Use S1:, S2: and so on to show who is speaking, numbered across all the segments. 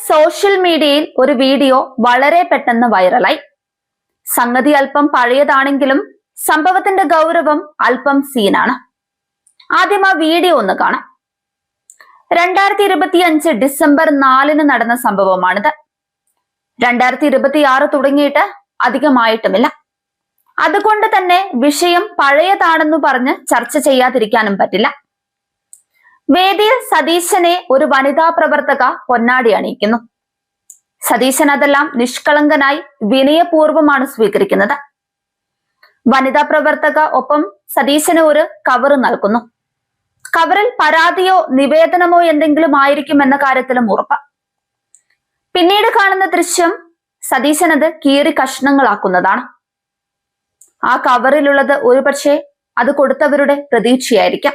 S1: Social മീഡിയയിൽ ഒരു video വളരെ പെട്ടെന്ന് വൈറലായി. സംഗതി അല്പം പഴയതാണെങ്കിലും സംഭവത്തിന്റെ ഗൗരവം അല്പം സീനാണ്. ആദ്യം ആ വീഡിയോ ഒന്ന് കാണാം. 2025 ഡിസംബർ 4 നടന്ന സംഭവമാണിത്. 2026 തുടങ്ങിയിട്ട് അധികമായിട്ടുമില്ല. അതുകൊണ്ട് തന്നെ വിഷയം പഴയതാണെന്നു പറഞ്ഞ് ചർച്ച ചെയ്യാതിരിക്കാനും പറ്റില്ല. വേദിയിൽ സതീശനെ ഒരു വനിതാ പ്രവർത്തക പൊന്നാടി അണിയിക്കുന്നു. സതീശൻ അതെല്ലാം നിഷ്കളങ്കനായി വിനയപൂർവ്വമാണ് സ്വീകരിക്കുന്നത്. വനിതാ പ്രവർത്തക ഒപ്പം സതീശന് ഒരു കവർ നൽകുന്നു. കവറിൽ പരാതിയോ നിവേദനമോ എന്തെങ്കിലും ആയിരിക്കും എന്ന കാര്യത്തിലും ഉറപ്പ്. പിന്നീട് കാണുന്ന ദൃശ്യം സതീശൻ അത് കീറി കഷ്ണങ്ങളാക്കുന്നതാണ്. ആ കവറിലുള്ളത് ഒരുപക്ഷെ അത് കൊടുത്തവരുടെ പ്രതീക്ഷയായിരിക്കാം.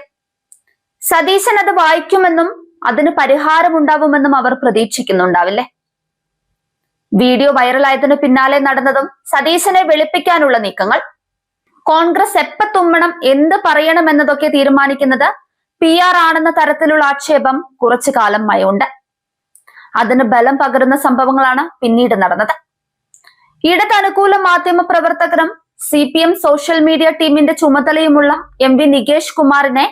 S1: സതീശൻ അത് വായിക്കുമെന്നും അതിന് പരിഹാരമുണ്ടാവുമെന്നും അവർ പ്രതീക്ഷിക്കുന്നുണ്ടാവില്ലേ? വീഡിയോ വൈറലായതിനു പിന്നാലെ നടന്നതും സതീശനെ വെളുപ്പിക്കാനുള്ള നീക്കങ്ങൾ. കോൺഗ്രസ് എപ്പ തുമ്മണം, എന്ത് പറയണം എന്നതൊക്കെ തീരുമാനിക്കുന്നത് PR ആണെന്ന തരത്തിലുള്ള ആക്ഷേപം കുറച്ചു കാലമായുണ്ട്. അതിന് ബലം പകരുന്ന സംഭവങ്ങളാണ് പിന്നീട് നടന്നത്. ഇടതനുകൂല മാധ്യമ പ്രവർത്തകരും CPM സോഷ്യൽ മീഡിയ ടീമിന്റെ ചുമതലയുമുള്ള MV നികേഷ് കുമാറിനെ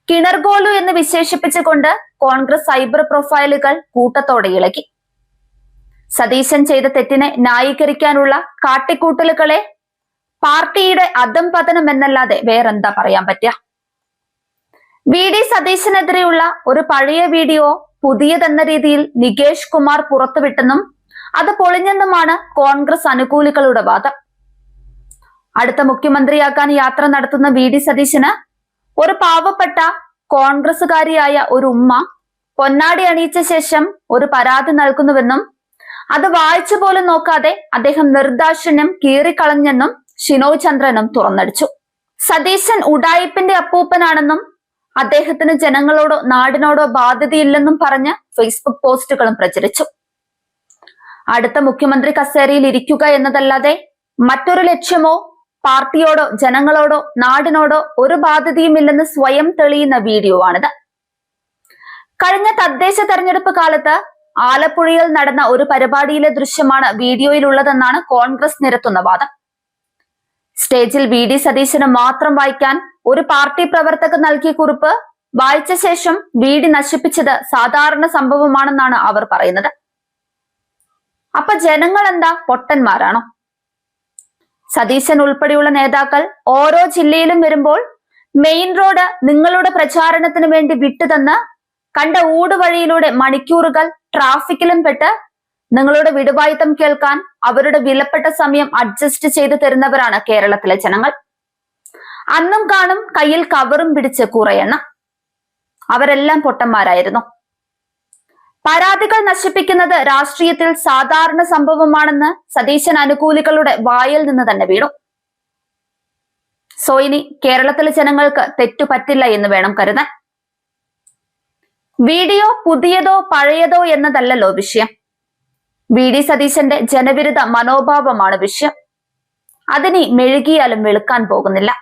S1: കിണർഗോലു എന്ന് വിശേഷിപ്പിച്ചുകൊണ്ട് കോൺഗ്രസ് സൈബർ പ്രൊഫൈലുകൾ കൂട്ടത്തോടെ ഇളക്കി. സതീശൻ ചെയ്ത തെറ്റിനെ ന്യായീകരിക്കാനുള്ള കാട്ടിക്കൂട്ടലുകളെ പാർട്ടിയുടെ അധംപതനം എന്നല്ലാതെ വേറെന്താ പറയാൻ പറ്റുക? VD സതീശനെതിരെയുള്ള ഒരു പഴയ വീഡിയോ പുതിയതെന്ന രീതിയിൽ നികേഷ് കുമാർ പുറത്തുവിട്ടെന്നും അത് പൊളിഞ്ഞെന്നുമാണ് കോൺഗ്രസ് അനുകൂലികളുടെ വാദം. അടുത്ത മുഖ്യമന്ത്രിയാക്കാൻ യാത്ര നടത്തുന്ന VD സതീശന് ഒരു പാവപ്പെട്ട കോൺഗ്രസുകാരിയായ ഒരു ഉമ്മ പൊന്നാടി അണിയിച്ച ശേഷം ഒരു പരാതി നൽകുന്നുവെന്നും അത് വായിച്ചു പോലും നോക്കാതെ അദ്ദേഹം നിർദാക്ഷിണ്യം കീറിക്കളഞ്ഞെന്നും ഷിനോയ് ചന്ദ്രനും തുറന്നടിച്ചു. സതീശൻ ഉഡായിപ്പിന്റെ അപ്പൂപ്പനാണെന്നും അദ്ദേഹത്തിന് ജനങ്ങളോടോ നാടിനോടോ ബാധ്യതയില്ലെന്നും പറഞ്ഞ് ഫേസ്ബുക്ക് പോസ്റ്റുകളും പ്രചരിച്ചു. അടുത്ത മുഖ്യമന്ത്രി കസേരയിൽ ഇരിക്കുക എന്നതല്ലാതെ മറ്റൊരു ലക്ഷ്യമോ പാർട്ടിയോടോ ജനങ്ങളോടോ നാടിനോടോ ഒരു ബാധ്യതയുമില്ലെന്ന് സ്വയം തെളിയുന്ന വീഡിയോ ആണിത്. കഴിഞ്ഞ തദ്ദേശ തെരഞ്ഞെടുപ്പ് കാലത്ത് ആലപ്പുഴയിൽ നടന്ന ഒരു പരിപാടിയിലെ ദൃശ്യമാണ് വീഡിയോയിലുള്ളതെന്നാണ് കോൺഗ്രസ് നിരത്തുന്ന വാദം. സ്റ്റേജിൽ VD സതീശന് മാത്രം വായിക്കാൻ ഒരു പാർട്ടി പ്രവർത്തകർ നൽകിയ കുറിപ്പ് വായിച്ച ശേഷം VD നശിപ്പിച്ചത് സാധാരണ സംഭവമാണെന്നാണ് അവർ പറയുന്നത്. അപ്പൊ ജനങ്ങൾ എന്താ പൊട്ടന്മാരാണോ? സതീശൻ ഉൾപ്പെടെയുള്ള നേതാക്കൾ ഓരോ ജില്ലയിലും വരുമ്പോൾ മെയിൻ റോഡ് നിങ്ങളുടെ പ്രചാരണത്തിന് വേണ്ടി വിട്ടുതന്ന് കണ്ട ഊടുവഴിയിലൂടെ മണിക്കൂറുകൾ ട്രാഫിക്കിലും പെട്ട് നിങ്ങളുടെ വിടുവായുത്തം കേൾക്കാൻ അവരുടെ വിലപ്പെട്ട സമയം അഡ്ജസ്റ്റ് ചെയ്തു തരുന്നവരാണ് കേരളത്തിലെ ജനങ്ങൾ. അന്നും കാണും കയ്യിൽ കവറും പിടിച്ച് കുറയെണ്ണം. അവരെല്ലാം പൊട്ടന്മാരായിരുന്നു. പരാതികൾ നശിപ്പിക്കുന്നത് രാഷ്ട്രീയത്തിൽ സാധാരണ സംഭവമാണെന്ന് സതീശൻ അനുകൂലികളുടെ വായിൽ നിന്ന് തന്നെ വീണു. സോ ഇനി കേരളത്തിലെ ജനങ്ങൾക്ക് തെറ്റുപറ്റില്ല എന്ന് വേണം കരുതാൻ. വീഡിയോ പുതിയതോ പഴയതോ എന്നതല്ലല്ലോ വിഷയം. VD സതീശന്റെ ജനവിരുദ്ധ മനോഭാവമാണ് വിഷയം. അതിനി മെഴുകിയാലും വെളുക്കാൻ പോകുന്നില്ല.